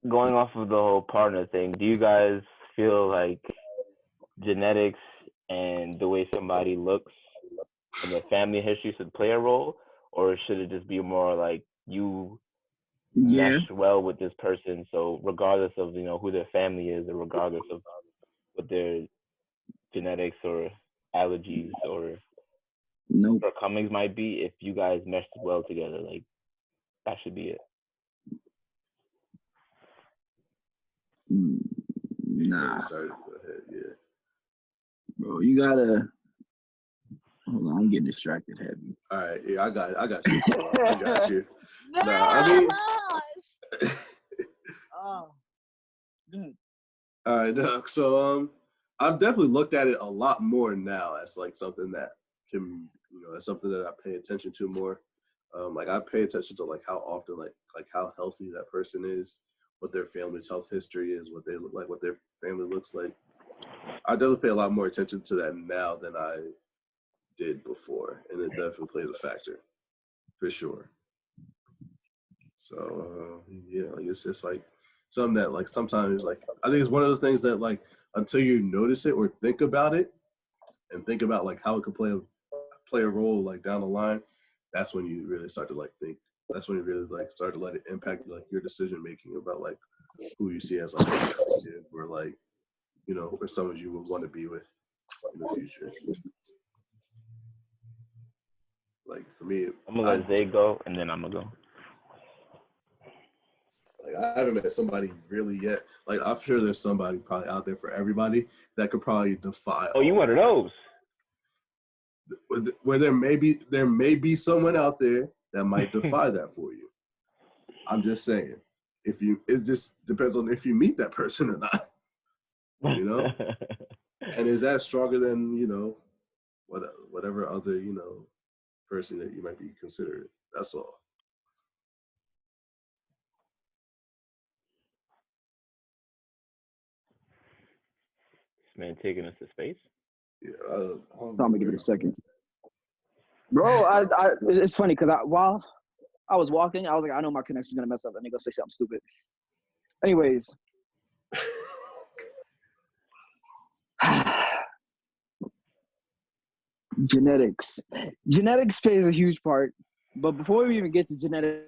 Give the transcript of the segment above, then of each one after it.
going off of the whole partner thing, do you guys feel like genetics and the way somebody looks and their family history should play a role, or should it just be more like you Yeah, mesh well with this person, so regardless of who their family is, or regardless of what their genetics or allergies or nope. shortcomings might be, if you guys mesh well together, like that should be it. Nah, Sorry, go ahead. Yeah. bro, you gotta hold on. I'm getting distracted heavy. All right. Yeah, I got it. I got you. I got you. No, Nah, I mean. Oh, good. All right, Doug. So I've definitely looked at it a lot more now as like something that can, as something that I pay attention to more. Like I pay attention to like how often, like how healthy that person is, what their family's health history is, what they look like, what their family looks like. I definitely pay a lot more attention to that now than I did before, and it definitely plays a factor, for sure. So yeah, like it's just like something that like sometimes like I think it's one of those things that like until you notice it or think about it and think about like how it could play a role like down the line, that's when you really start to like think. That's when you really like start to let it impact like your decision making about like who you see as like attractive or like or someone you would want to be with in the future. Like for me, I'm gonna let Zay go, and then I'm gonna go. like I haven't met somebody really yet. Like I'm sure there's somebody probably out there for everybody that could probably defy. Oh, you one of those? Where there may be someone out there that might defy that for you. I'm just saying, it just depends on if you meet that person or not. And is that stronger than whatever other person that you might be considered? That's all. This man taking us to space. Yeah. So I'm gonna give it a second, bro. It's funny because while I was walking, I was like, I know my connection's gonna mess up, and they gonna say something stupid. Anyways, genetics. Genetics plays a huge part, but before we even get to genetics,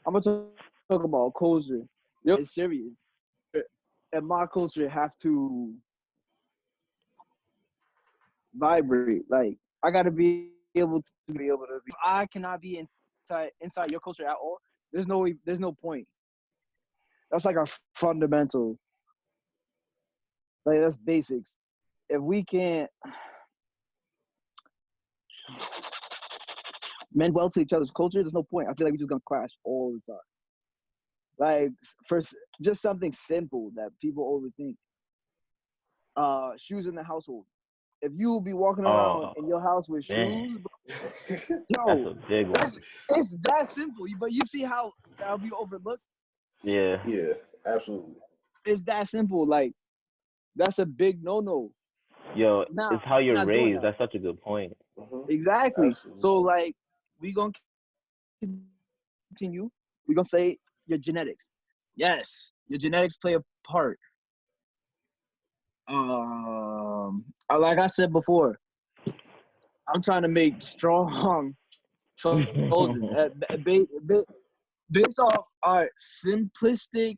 I'm gonna talk about culture. It's serious. And my culture have to vibrate. Like I gotta be able to be able to. If I cannot be inside your culture at all, there's no point. That's like our fundamental. Like that's basics. If we can't mend well to each other's culture, there's no point. I feel like we're just gonna clash all the time. Like first, just something simple that people overthink. Shoes in the household. If you be walking around in your house with shoes, that's a big one. It's that simple. But you see how that'll be overlooked. Yeah. Yeah, absolutely. It's that simple. Like that's a big no. Yo, it's how you're raised. That's such a good point. Exactly. Absolutely. So like we gonna continue. We gonna say your genetics. Yes, your genetics play a part. Like I said before, I'm trying to make strong children based off our simplistic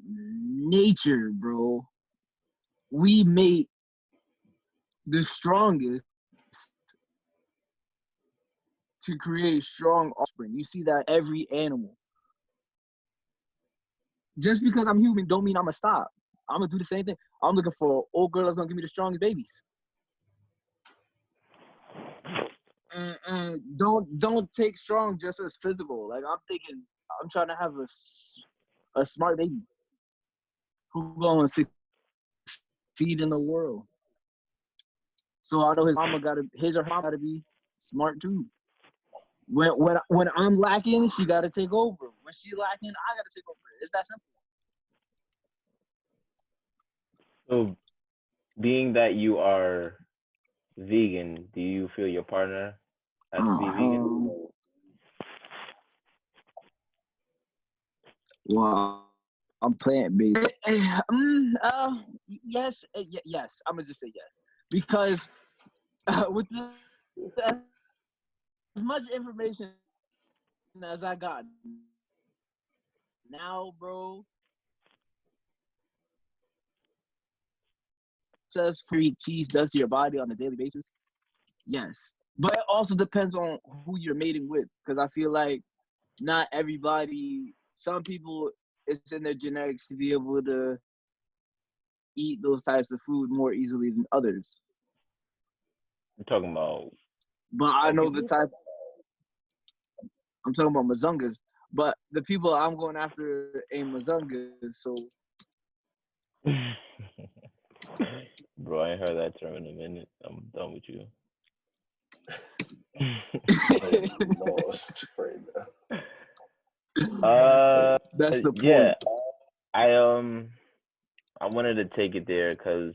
nature, bro. We made the strongest to create strong offspring. You see that every animal. Just because I'm human don't mean I'm gonna stop. I'm gonna do the same thing. I'm looking for an old girl that's gonna give me the strongest babies. And don't take strong just as physical. Like I'm thinking, I'm trying to have a smart baby who gonna succeed in the world. So I know his or her mama gotta be smart too. When I'm lacking, she gotta take over. When she's lacking, I gotta take over. It's that simple. So, being that you are vegan, do you feel your partner has to be vegan? Wow. I'm plant based. Yes, yes. I'm gonna just say yes because with as much information as I got now, bro, says free cheese does to your body on a daily basis. Yes, but it also depends on who you're mating with because I feel like not everybody. Some people, it's in their genetics to be able to eat those types of food more easily than others. I'm talking about But I white know the people. type. I'm talking about mazungas. But the people I'm going after ain't mazungas. So Bro, I ain't heard that term in a minute. I'm done with you. I'm lost right now. that's the point. Yeah, I wanted to take it there because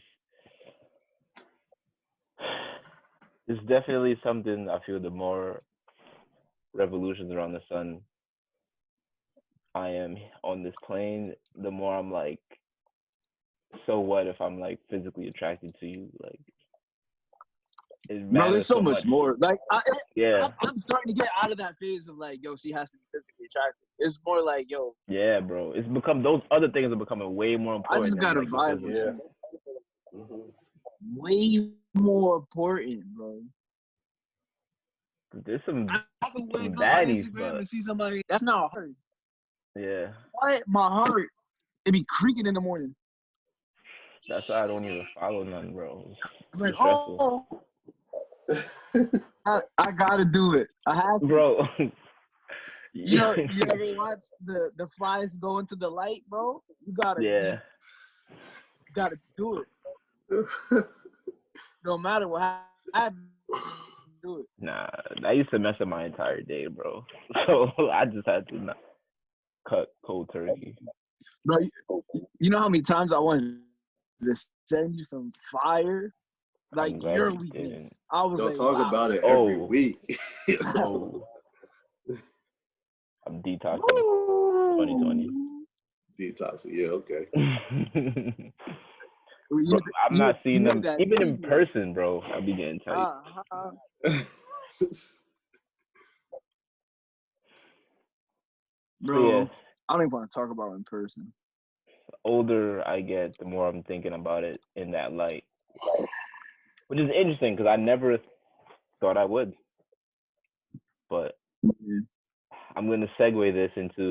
it's definitely something I feel the more revolutions around the sun I am on this plane, the more I'm like, so what if I'm like physically attracted to you? Like, it Bro, matters there's so so much more. Like Yeah, I'm starting to get out of that phase of like, yo, she has to be physically attractive. It's more like, yo, yeah, bro. It's become those other things are becoming way more I important just than gotta like the vibe physical. with Yeah. you. Mm-hmm. Way more important, bro. There's some I can wake up on baddies, Instagram but and see somebody. That's not hard. yeah, What? My heart, it be creaking in the morning. that's why I don't even follow none, bro. I'm It's like, too stressful, I gotta do it. I have to. bro. You know, you ever watch the flies go into the light, bro? You Yeah. gotta do it. No matter what happens, do it. Nah, that used to mess up my entire day, bro. So I just had to not cut cold turkey. Bro, you know how many times I wanted to send you some fire? Like I'm glad your you weakness. didn't. I was Don't like, talk wow. about it every Oh. week. Oh, I'm detoxing 2020. Detoxing. Yeah, okay. Bro, I'm not seeing you them that even in deep, person, bro. I'll be getting tight. bro. So yeah, I don't even want to talk about it in person. older I get, the more I'm thinking about it in that light, which is interesting because I never thought I would. But Yeah. I'm going to segue this into